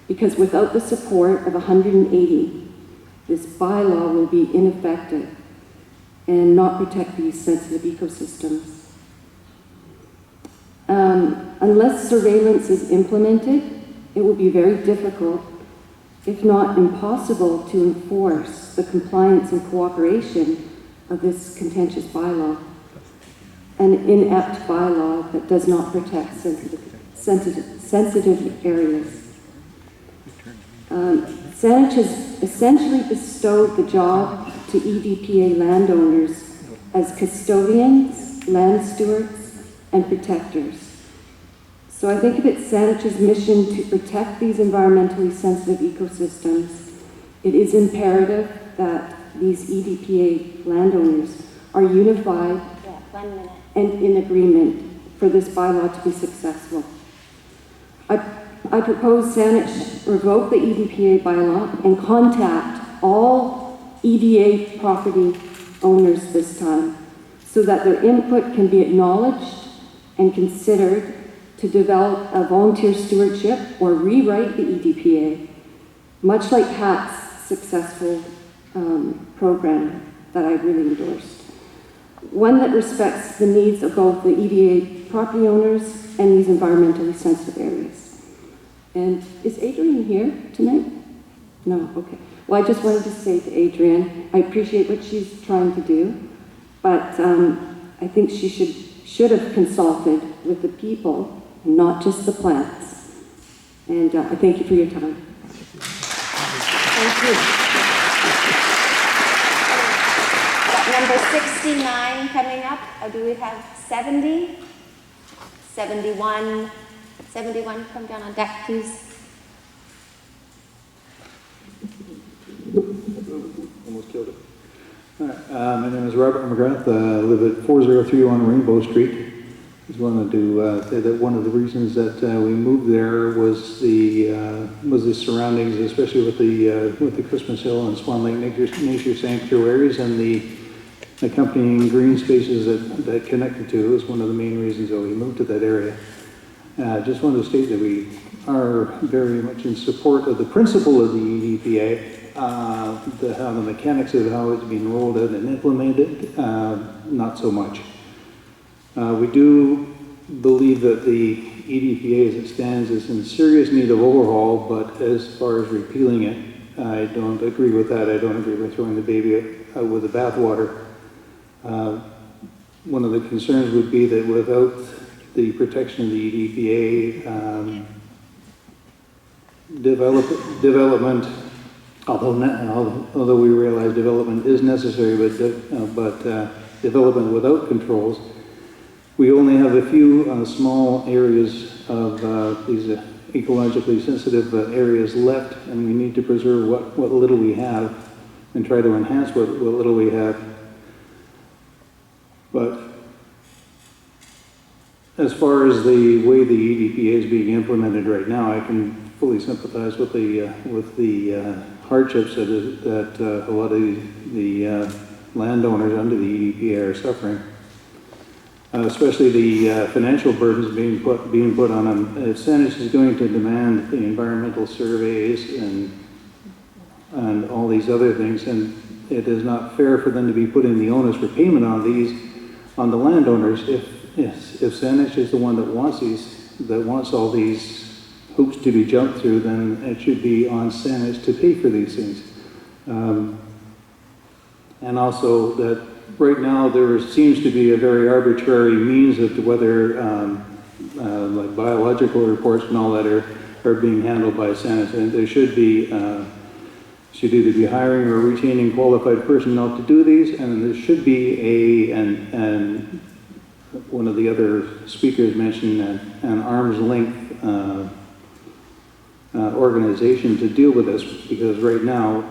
because without the support of 180, this bylaw will be ineffective and not protect these sensitive ecosystems. Unless surveillance is implemented, it will be very difficult, if not impossible, to enforce the compliance and cooperation of this contentious bylaw, an inept bylaw that does not protect sensitive areas. Saanich has essentially bestowed the job to EDPA landowners as custodians, land stewards, and protectors. So I think if it's Saanich's mission to protect these environmentally sensitive ecosystems, it is imperative that these EDPA landowners are unified and in agreement for this bylaw to be successful. I propose Saanich revoke the EDPA bylaw and contact all EDA property owners this time so that their input can be acknowledged and considered to develop a volunteer stewardship or rewrite the EDPA, much like HAT's successful program that I really endorsed. One that respects the needs of both the EDA property owners and these environmentally sensitive areas. And is Adrienne here tonight? No, okay. Well, I just wanted to say to Adrienne, I appreciate what she's trying to do, but I think she should have consulted with the people, not just the plants. And I thank you for your time. Thank you. Number 69 coming up. Do we have 70? 71? 71, come down on deck, please. Almost killed it. All right, my name is Robert McGrath. I live at 403 Rainbow Street. I just wanted to say that one of the reasons that we moved there was the surroundings, especially with the Christmas Hill and Swan Lake Nature Sanctuaries and the accompanying green spaces that connected to. It was one of the main reasons that we moved to that area. Just wanted to state that we are very much in support of the principle of the EDPA, how the mechanics of how it's being rolled out and implemented, not so much. We do believe that the EDPA as it stands is in serious need of overhaul, but as far as repealing it, I don't agree with that. I don't agree with throwing the baby out with the bathwater. One of the concerns would be that without the protection of the EDPA, development, although we realize development is necessary, but development without controls, we only have a few small areas of these ecologically sensitive areas left, and we need to preserve what little we have and try to enhance what little we have. But as far as the way the EDPA is being implemented right now, I can fully sympathize with the hardships that a lot of the landowners under the EDPA are suffering. Especially the financial burdens being put on them. If Saanich is going to demand the environmental surveys and all these other things, and it is not fair for them to be putting the onus for payment on the landowners. If Saanich is the one that wants all these hoops to be jumped through, then it should be on Saanich to pay for these things. And also that right now there seems to be a very arbitrary means of whether like biological reports and all that are being handled by Saanich, and there should either be hiring or retaining qualified personnel to do these, and there should be and one of the other speakers mentioned an arm's length organization to deal with this, because right now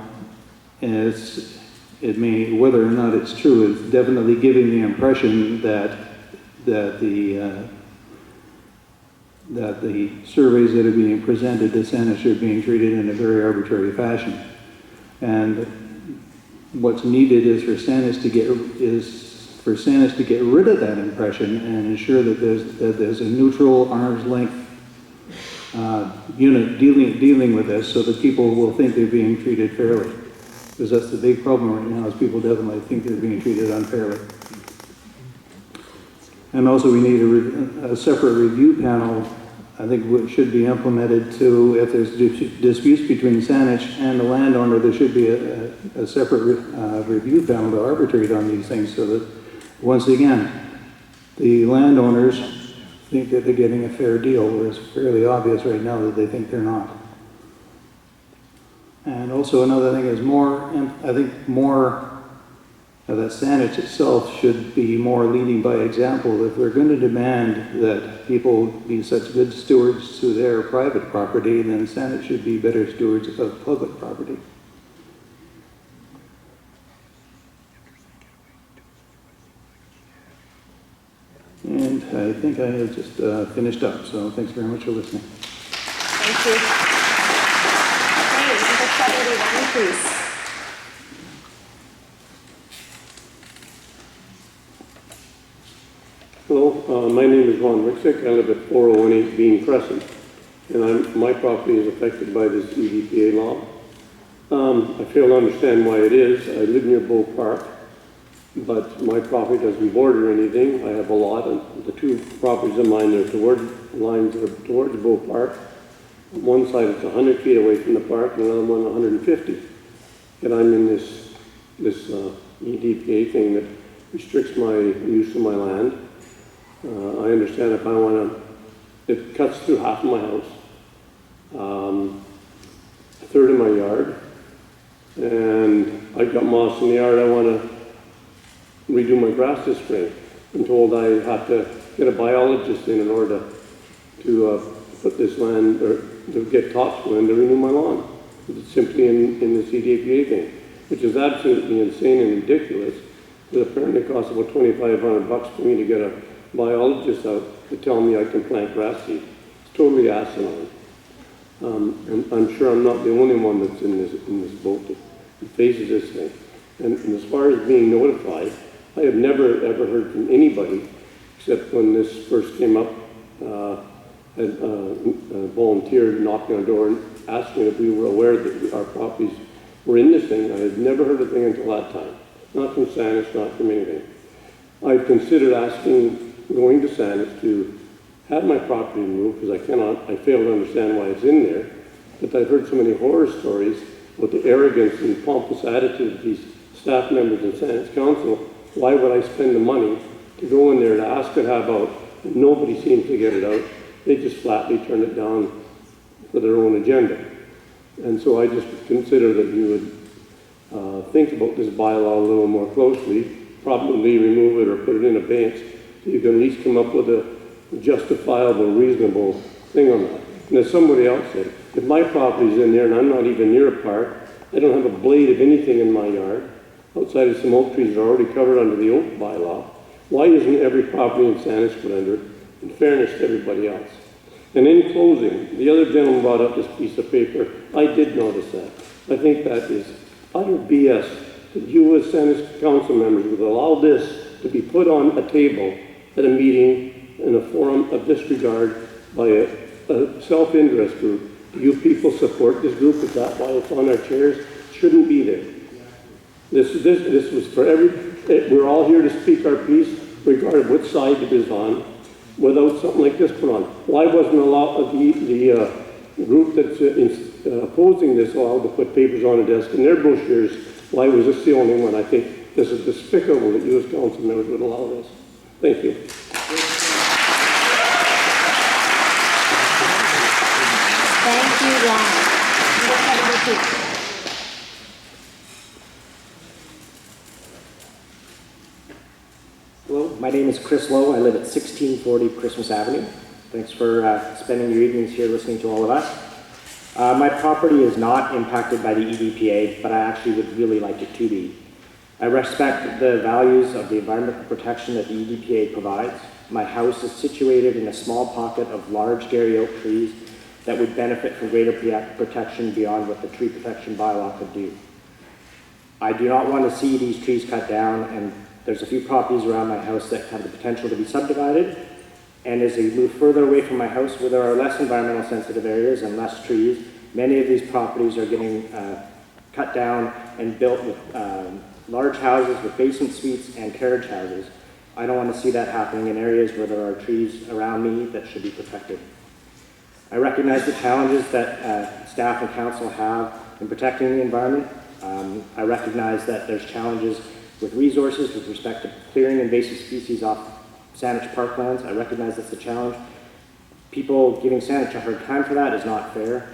it may, whether or not it's true, it's definitely giving the impression that the surveys that are being presented to Saanich are being treated in a very arbitrary fashion. And what's needed is for Saanich to get rid of that impression and ensure that there's a neutral arm's length unit dealing with this so that people will think they're being treated fairly. Because that's the big problem right now, is people definitely think they're being treated unfairly. And also we need a separate review panel. I think what should be implemented to, if there's disputes between Saanich and the landowner, there should be a separate review panel to arbitrate on these things so that, once again, the landowners think that they're getting a fair deal, where it's fairly obvious right now that they think they're not. And also another thing is I think more that Saanich itself should be more leading by example. If we're going to demand that people be such good stewards to their private property, then Saanich should be better stewards of public property. And I think I have just finished up, so thanks very much for listening. Thank you. Okay, number 71, please. Hello, my name is Ron Rixick. I live at 4018 Bean Crescent, and my property is affected by this EDPA law. I fail to understand why it is. I live near Bow Park, but my property doesn't border anything. I have a lot, and the two properties of mine are towards Bow Park. On one side it's 100 feet away from the park, and another one 150. And I'm in this EDPA thing that restricts my use of my land. I understand if I want to, it cuts through half of my house, a third of my yard, and I've got moss in the yard. I want to redo my grass this spring. I'm told I have to get a biologist in order to put this land, or to get topsoil in to renew my lawn. It's simply in the EDPA thing, which is absolutely insane and ridiculous. It apparently costs about $2,500 for me to get a biologist out to tell me I can plant grass seed. It's totally asinine. And I'm sure I'm not the only one that's in this boat that faces this thing. And as far as being notified, I have never ever heard from anybody, except when this first came up, a volunteer knocking on the door and asking if we were aware that our properties were in this thing. I had never heard a thing until that time. Not from Saanich, not from anything. I've considered going to Saanich to have my property removed because I fail to understand why it's in there. But I've heard so many horror stories about the arrogance and pompous attitude of these staff members in Saanich Council. Why would I spend the money to go in there to ask to have out, and nobody seems to get it out? They just flatly turn it down for their own agenda. And so I just consider that you would think about this bylaw a little more closely, probably remove it or put it in abeyance, so you can at least come up with a justifiable, reasonable thing on that. And as somebody else said, if my property's in there and I'm not even near a park, I don't have a blade of anything in my yard, outside of some oak trees that are already covered under the oak bylaw, why isn't every property in Saanich put under it, in fairness to everybody else? And in closing, the other gentleman brought up this piece of paper. I did notice that. I think that is utter BS that you as Saanich council members would allow this to be put on a table at a meeting in a forum of disregard by a self-interest group. Do you people support this group? Is that why it's on our chairs? It shouldn't be there. This was for we're all here to speak our piece, regardless of what side it is on, without something like this put on. Why wasn't a lot of the group that's opposing this allowed to put papers on a desk in their brochures? Why was this the only one? I think this is despicable that you as council members would allow this. Thank you. Thank you, Ron. Number 72. Hello, my name is Chris Lowe. I live at 1640 Christmas Avenue. Thanks for spending your evenings here listening to all of us. My property is not impacted by the EDPA, but I actually would really like it to be. I respect the values of the environmental protection that the EDPA provides. My house is situated in a small pocket of large Gary oak trees that would benefit from greater protection beyond what the tree protection bylaw could do. I do not want to see these trees cut down, and there's a few properties around my house that have the potential to be subdivided, And as we move further away from my house, where there are less environmental sensitive areas and less trees, many of these properties are getting cut down and built with large houses with basement suites and carriage houses. I don't want to see that happening in areas where there are trees around me that should be protected. I recognize the challenges that staff and council have in protecting the environment. I recognize that there's challenges with resources with respect to clearing invasive species off Saanich parklands. I recognize that's a challenge. People giving Saanich a hard time for that is not fair.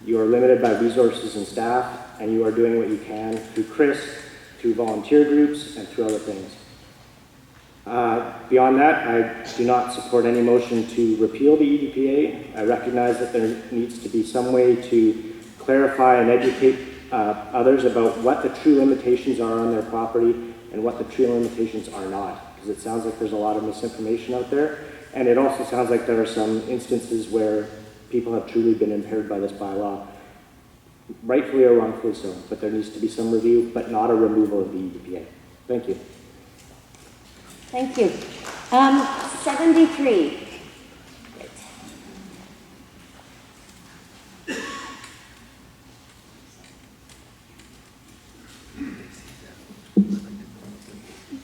You are limited by resources and staff, and you are doing what you can through Chris, through volunteer groups, and through other things. Beyond that, I do not support any motion to repeal the EDPA. I recognize that there needs to be some way to clarify and educate others about what the true limitations are on their property and what the true limitations are not, because it sounds like there's a lot of misinformation out there, and it also sounds like there are some instances where people have truly been impaired by this bylaw, rightfully or wrongfully so, but there needs to be some review, but not a removal of the EDPA. Thank you. Thank you. 73.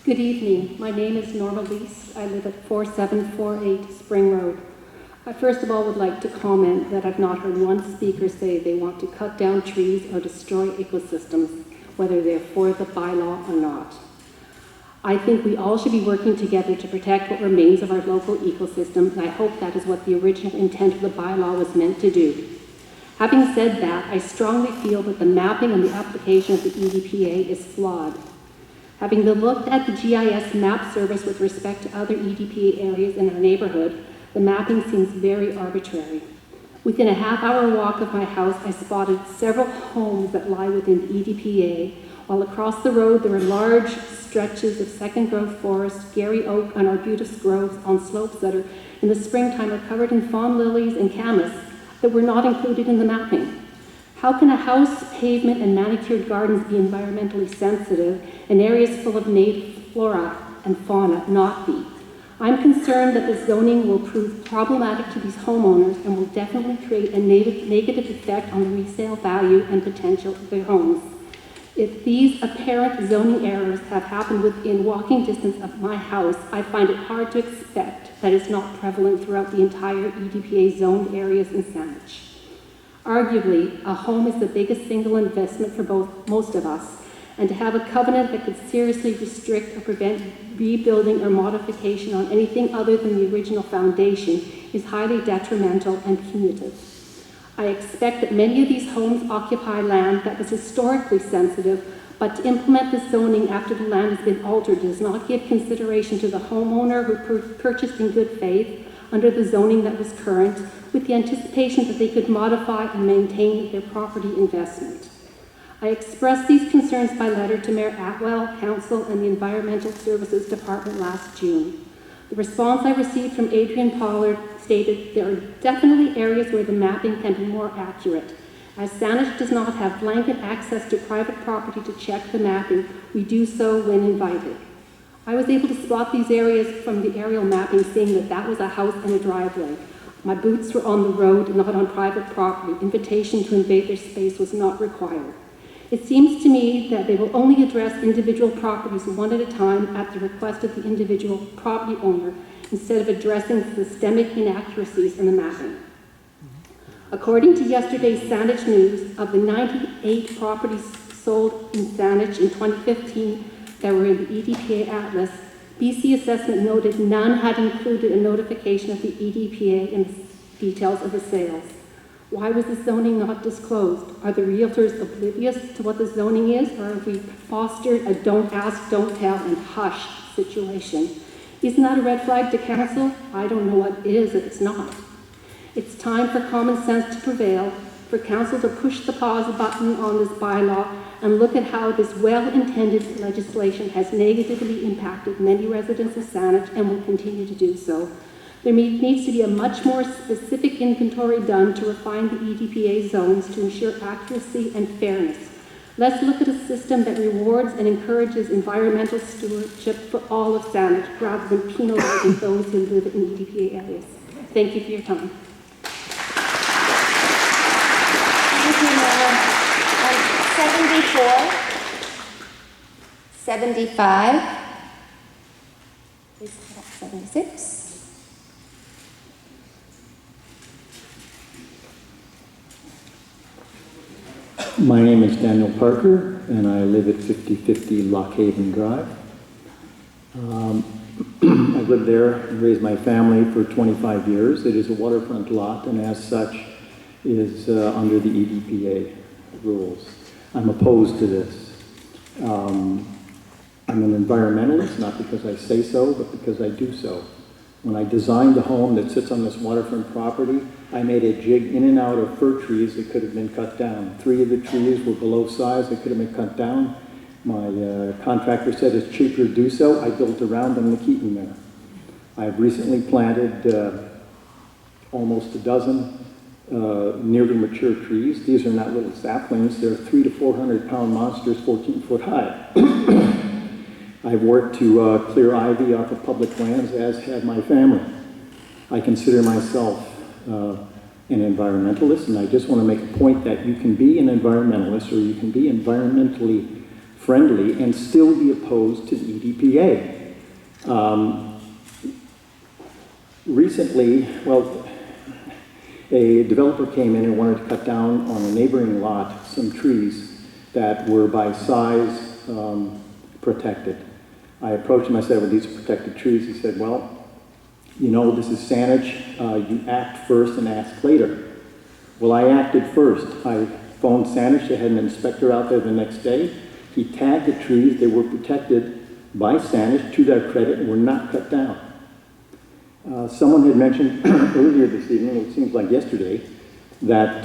Good evening. My name is Norma Lease. I live at 4748 Spring Road. I first of all would like to comment that I've not heard one speaker say they want to cut down trees or destroy ecosystems, whether they're for the bylaw or not. I think we all should be working together to protect what remains of our local ecosystem, and I hope that is what the original intent of the bylaw was meant to do. Having said that, I strongly feel that the mapping and the application of the EDPA is flawed. Having looked at the GIS map service with respect to other EDPA areas in our neighborhood, the mapping seems very arbitrary. Within a half-hour walk of my house, I spotted several homes that lie within the EDPA, while across the road there are large stretches of second-growth forest, Gary oak, and arbutus groves on slopes that are, in the springtime, are covered in fawn lilies and camas that were not included in the mapping. How can a house, pavement, and manicured gardens be environmentally sensitive and areas full of native flora and fauna not be? I'm concerned that the zoning will prove problematic to these homeowners and will definitely create a negative effect on the resale value and potential of their homes. If these apparent zoning errors have happened within walking distance of my house, I find it hard to expect that it's not prevalent throughout the entire EDPA zoned areas in Saanich. Arguably, a home is the biggest single investment for most of us, and to have a covenant that could seriously restrict or prevent rebuilding or modification on anything other than the original foundation is highly detrimental and punitive. I expect that many of these homes occupy land that was historically sensitive, but to implement the zoning after the land has been altered does not give consideration to the homeowner who purchased in good faith under the zoning that was current, with the anticipation that they could modify and maintain their property investment. I expressed these concerns by letter to Mayor Atwell, Council, and the Environmental Services Department last June. The response I received from Adrian Pollard stated there are definitely areas where the mapping can be more accurate. As Saanich does not have blanket access to private property to check the mapping, we do so when invited. I was able to spot these areas from the aerial mapping, seeing that was a house and a driveway. My boots were on the road, not on private property. Invitation to invade their space was not required. It seems to me that they will only address individual properties one at a time at the request of the individual property owner, instead of addressing systemic inaccuracies in the mapping. According to yesterday's Saanich News, of the 98 properties sold in Saanich in 2015 that were in the EDPA Atlas, BC Assessment noted none had included a notification of the EDPA in the details of the sales. Why was the zoning not disclosed? Are the realtors oblivious to what the zoning is, or have we fostered a don't ask, don't tell, and hush situation? Isn't that a red flag to council? I don't know what it is if it's not. It's time for common sense to prevail, for council to push the pause button on this bylaw and look at how this well-intended legislation has negatively impacted many residents of Saanich and will continue to do so. There needs to be a much more specific inventory done to refine the EDPA zones to ensure accuracy and fairness. Let's look at a system that rewards and encourages environmental stewardship for all of Saanich rather than penalizing those who live in EDPA areas. Thank you for your time. Thank you, Norma. 74, 75, please put up 76. My name is Daniel Parker, and I live at 5050 Lockhaven Drive. I've lived there and raised my family for 25 years. It is a waterfront lot, and as such is under the EDPA rules. I'm opposed to this. I'm an environmentalist, not because I say so, but because I do so. When I designed the home that sits on this waterfront property, I made a jig in and out of fir trees that could have been cut down. 3 of the trees were below size, they could have been cut down. My contractor said it's cheaper to do so. I built around them to keep them there. I've recently planted almost a dozen nearly mature trees. These are not little saplings, they're 300 to 400 pound monsters, 14 foot high. I've worked to clear ivy off of public lands, as have my family. I consider myself an environmentalist, and I just want to make a point that you can be an environmentalist or you can be environmentally friendly and still be opposed to the EDPA. Recently, well, a developer came in and wanted to cut down on a neighboring lot some trees that were by size protected. I approached him, I said, well, these are protected trees. He said, well, you know, this is Saanich, you act first and ask later. Well, I acted first. I phoned Saanich, they had an inspector out there the next day. He tagged the trees, they were protected by Saanich to their credit and were not cut down. Someone had mentioned earlier this evening, it seems like yesterday, that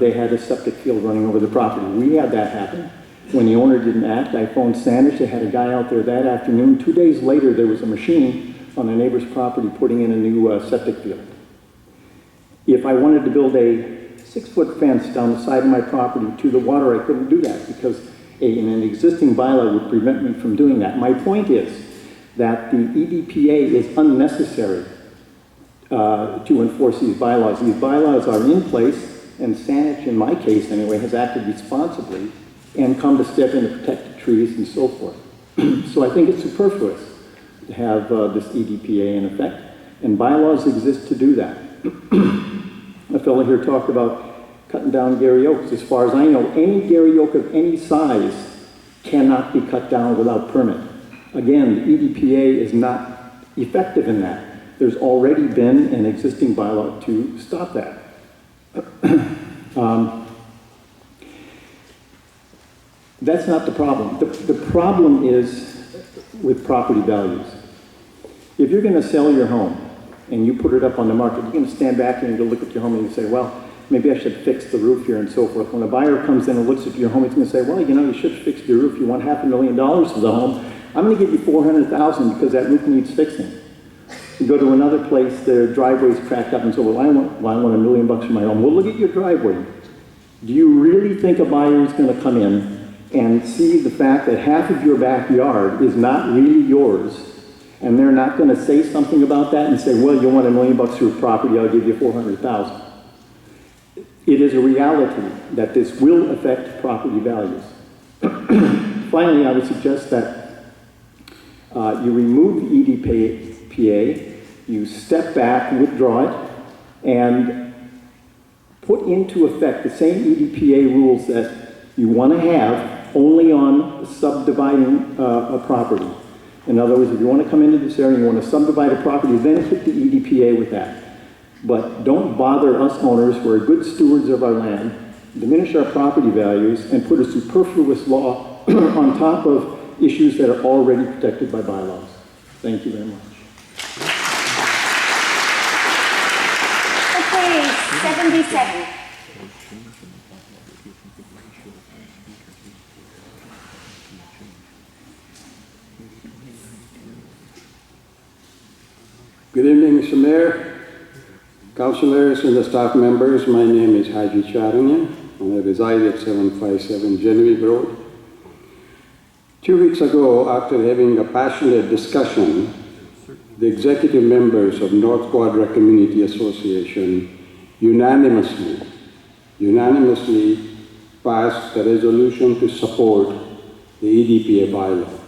they had a septic field running over the property. We had that happen. When the owner didn't act, I phoned Saanich. They had a guy out there that afternoon. 2 days later, there was a machine on a neighbor's property putting in a new septic field. If I wanted to build a 6-foot fence down the side of my property to the water, I couldn't do that because an existing bylaw would prevent me from doing that. My point is that the EDPA is unnecessary to enforce these bylaws. These bylaws are in place, and Saanich, in my case anyway, has acted responsibly and come to step in to protect the trees and so forth. So I think it's superfluous to have this EDPA in effect, and bylaws exist to do that. A fellow here talked about cutting down Gary oaks. As far as I know, any Gary oak of any size cannot be cut down without permit. Again, the EDPA is not effective in that. There's already been an existing bylaw to stop that. That's not the problem. The problem is with property values. If you're going to sell your home and you put it up on the market, you're going to stand back and you're going to look at your home and you say, well, maybe I should fix the roof here and so forth. When a buyer comes in and looks at your home, he's going to say, well, you know, you should fix your roof. You want $500,000 for the home. I'm going to give you $400,000 because that roof needs fixing. You go to another place, their driveway's cracked up and so, well, I want $1 million for my home. Well, look at your driveway. Do you really think a buyer is going to come in and see the fact that half of your backyard is not really yours, and they're not going to say something about that and say, well, you want $1 million for your property, I'll give you $400,000. It is a reality that this will affect property values. Finally, I would suggest that you remove the EDPA, you step back, withdraw it, and put into effect the same EDPA rules that you want to have only on subdividing a property. In other words, if you want to come into this area and you want to subdivide a property, then hit the EDPA with that. But don't bother us owners who are good stewards of our land, diminish our property values, and put a superfluous law on top of issues that are already protected by bylaws. Thank you very much. Okay, 77. Good evening, Mr. Mayor, councillors, and the staff members. My name is Haji Charanya. I live reside at 757 Genevieve Road. 2 weeks ago, after having a passionate discussion, the executive members of North Quadra Community Association unanimously passed a resolution to support the EDPA bylaw,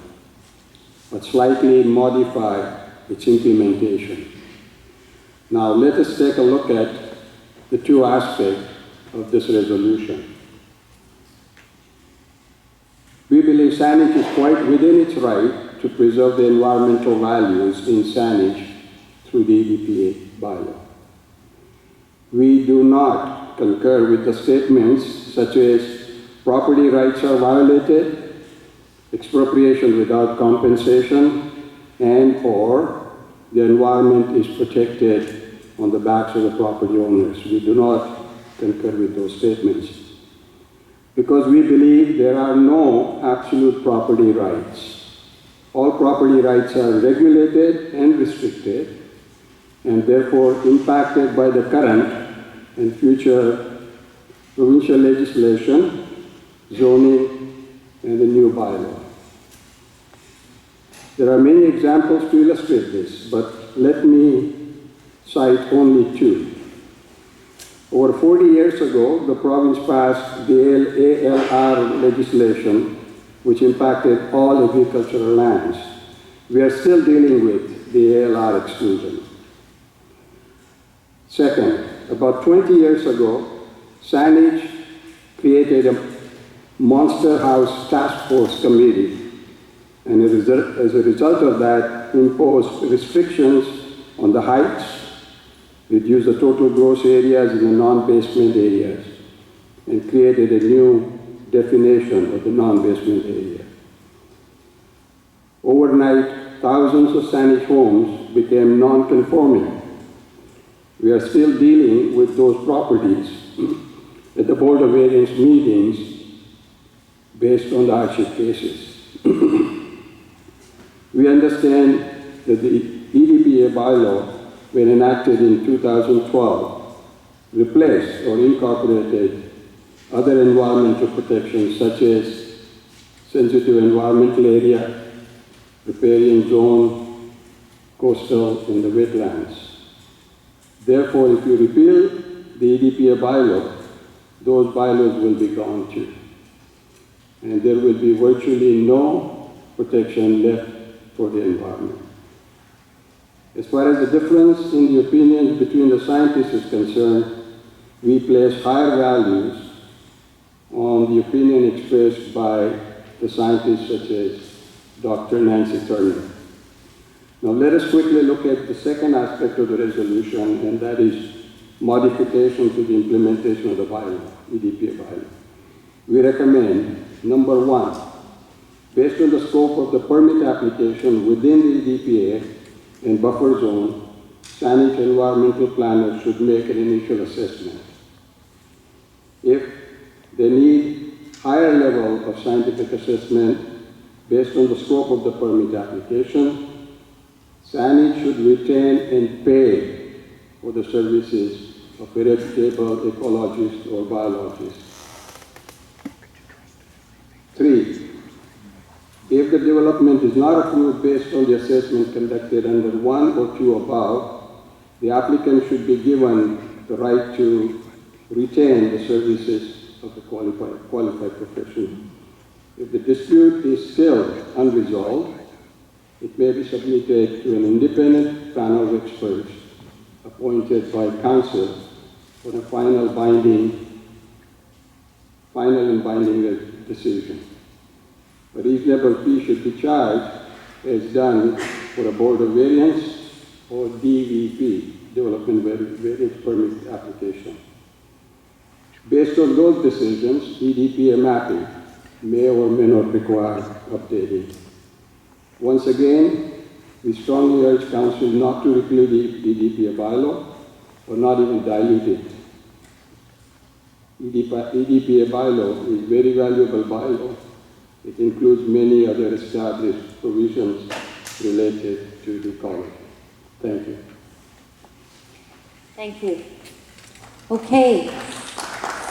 but slightly modify its implementation. Now let us take a look at the two aspects of this resolution. We believe Saanich is quite within its right to preserve the environmental values in Saanich through the EDPA bylaw. We do not concur with the statements such as property rights are violated, expropriation without compensation, and/or the environment is protected on the backs of the property owners. We do not concur with those statements because we believe there are no absolute property rights. All property rights are regulated and restricted and therefore impacted by the current and future provincial legislation, zoning, and the new bylaw. There are many examples to illustrate this, but let me cite only two. Over 40 years ago, the province passed the ALR legislation, which impacted all agricultural lands. We are still dealing with the ALR exclusion. Second, about 20 years ago, Saanich created a Monster House Task Force Committee, and as a result of that, imposed restrictions on the heights, reduced the total gross areas in the non-basement areas, and created a new definition of the non-basement area. Overnight, thousands of Saanich homes became non-conforming. We are still dealing with those properties at the Board of Variance meetings based on the hardship cases. We understand that the EDPA bylaw, when enacted in 2012, replaced or incorporated other environmental protections such as sensitive environmental area, riparian zone, coastal, and the wetlands. Therefore, if you repeal the EDPA bylaw, those bylaws will be gone too. And there will be virtually no protection left for the environment. As far as the difference in the opinions between the scientists is concerned, we place higher values on the opinion expressed by the scientists such as Dr. Nancy Turner. Now let us quickly look at the second aspect of the resolution, and that is modification to the implementation of the bylaw, EDPA bylaw. We recommend, number one, based on the scope of the permit application within the EDPA and buffer zone, Saanich environmental planners should make an initial assessment. If they need higher level of scientific assessment based on the scope of the permit application, Saanich should retain and pay for the services of a reputable ecologist or biologist. 3. If the development is not approved based on the assessment conducted under 1 or 2 above, the applicant should be given the right to retain the services of a qualified professional. If the dispute is still unresolved, it may be submitted to an independent panel of experts appointed by council for a final and binding decision. A reasonable fee should be charged as done for a Board of Variance or DVP, Development Variance Permit application. Based on those decisions, EDPA mapping may or may not require updating. Once again, we strongly urge Council not to repeal the EDPA bylaw or not even dilute it. EDPA bylaw is a very valuable bylaw. It includes many other established provisions related to the ecology. Thank you. Thank you. Okay,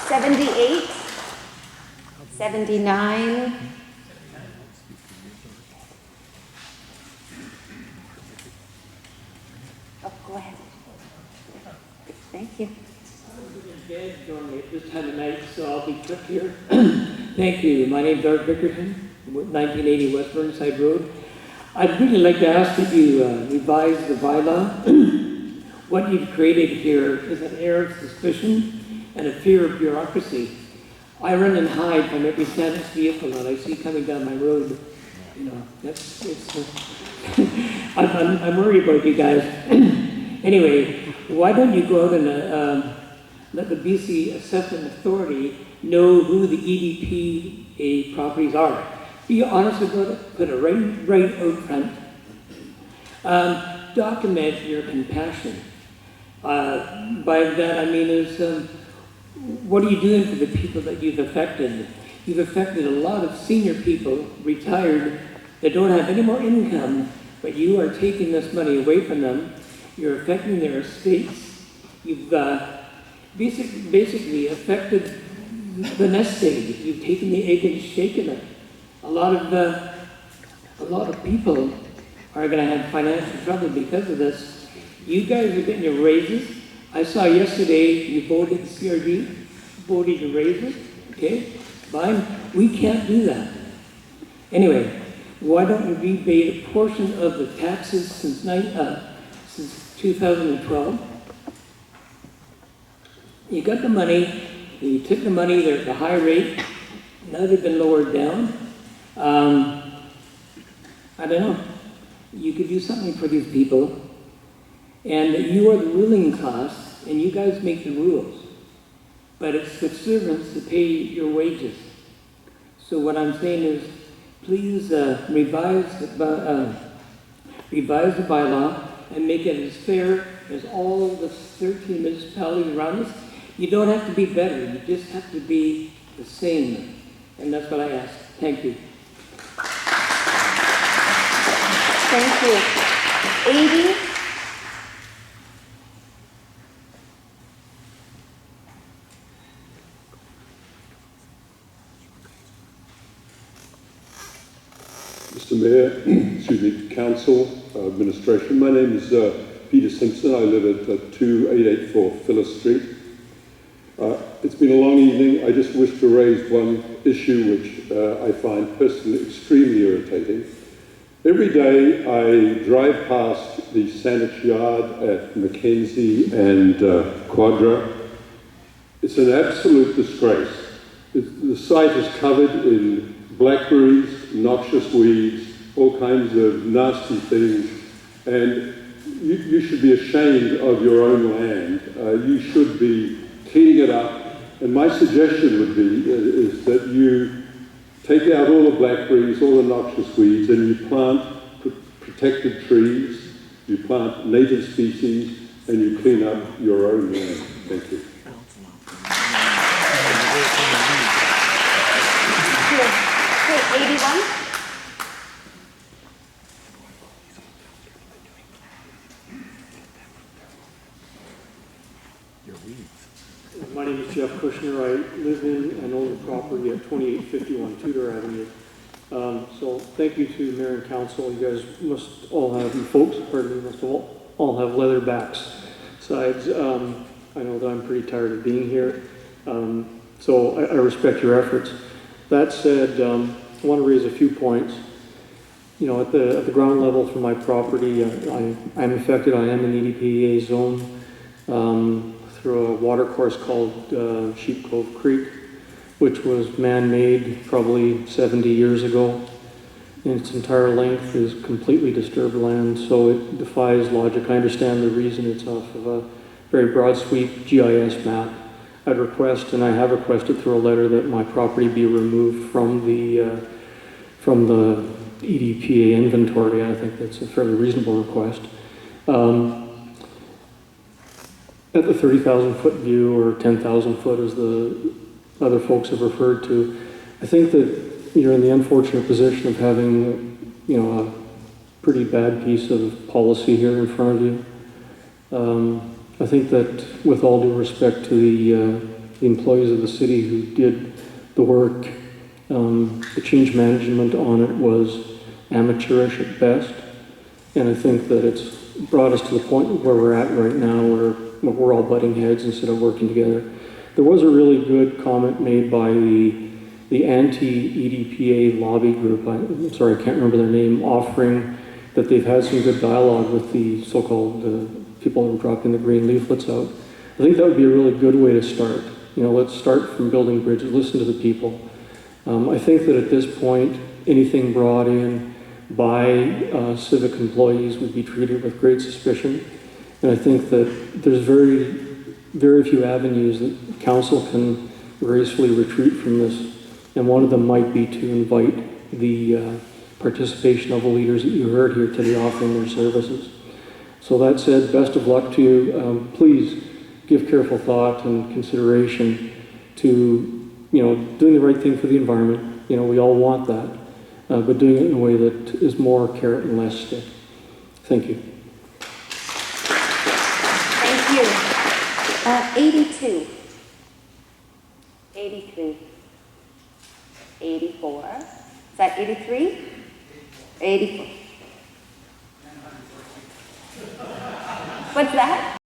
78. 79. Oh, go ahead. Thank you. Dead normally at this time of night, so I'll be quick here. Thank you. My name's Art Bickerton, 1980 West Burnside Road. I'd really like to ask that you revise the bylaw. What you've created here is an air of suspicion and a fear of bureaucracy. I run and hide from every status vehicle that I see coming down my road. You know, I'm worried about you guys. Anyway, why don't you go out and let the BC Assessment Authority know who the EDPA properties are? Be honest about it, put it right out front. Document your compassion. By that I mean is, what are you doing for the people that you've affected? You've affected a lot of senior people, retired, that don't have any more income, but you are taking this money away from them. You're affecting their estates. You've basically affected the nest egg. You've taken the egg and shaken it. A lot of people are going to have financial trouble because of this. You guys are getting your raises. I saw yesterday you voted the CRD, voted to raise it. Okay, fine. We can't do that. Anyway, why don't you rebate a portion of the taxes since 2012? You got the money, you took the money, they're at the high rate, now they've been lowered down. I don't know, you could do something for these people, and you are the ruling class, and you guys make the rules. But it's the servants that pay your wages. So what I'm saying is, please revise the bylaw and make it as fair as all the 13 municipalities around us. You don't have to be better, you just have to be the same. And that's what I ask. Thank you. Thank you. 80. Mr. Mayor, excuse me, Council, Administration. My name is Peter Simpson. I live at 2884 Phyllis Street. It's been a long evening. I just wish to raise one issue which I find personally extremely irritating. Every day I drive past the sandwich yard at Mackenzie and Quadra. It's an absolute disgrace. The site is covered in blackberries, noxious weeds, all kinds of nasty things, and you should be ashamed of your own land. You should be cleaning it up. And my suggestion would be is that you take out all the blackberries, all the noxious weeds, and you plant protected trees, you plant native species, and you clean up your own land. Thank you. Okay, 81. My name is Jeff Kushner. I live in and own the property at 2851 Tudor Avenue. So thank you to Mayor and Council. You guys must all have, you folks, pardon me, must all have leather backs. Besides, I know that I'm pretty tired of being here. So I respect your efforts. That said, I want to raise a few points. You know, at the ground level for my property, I'm affected. I am in the EDPA zone. Through a water course called Sheep Cove Creek, which was man-made probably 70 years ago. And its entire length is completely disturbed land, so it defies logic. I understand the reason. It's off of a very broad sweep GIS map. I'd request, and I have requested through a letter, that my property be removed from the EDPA inventory. I think that's a fairly reasonable request. At the 30,000 foot view, or 10,000 foot as the other folks have referred to, I think that you're in the unfortunate position of having, you know, a pretty bad piece of policy here in front of you. I think that, with all due respect to the employees of the city who did the work The change management on it was amateurish at best, and I think that it's brought us to the point where we're at right now, where we're all butting heads instead of working together. There was a really good comment made by the anti-EDPA lobby group. I'm sorry, I can't remember their name, offering that they've had some good dialogue with the so-called people who are dropping the green leaflets out. I think that would be a really good way to start. You know, let's start from building bridges, listen to the people. I think that at this point, anything brought in by civic employees would be treated with great suspicion. And I think that there's very few avenues that council can gracefully retreat from this. And one of them might be to invite the participation of the leaders that you heard here today offering their services. So that said, best of luck to you. Please give careful thought and consideration to, you know, doing the right thing for the environment. You know, we all want that, but doing it in a way that is more carrot and less stick. Thank you. Thank you. 82. 83. 84. Is that 83? 84. What's that?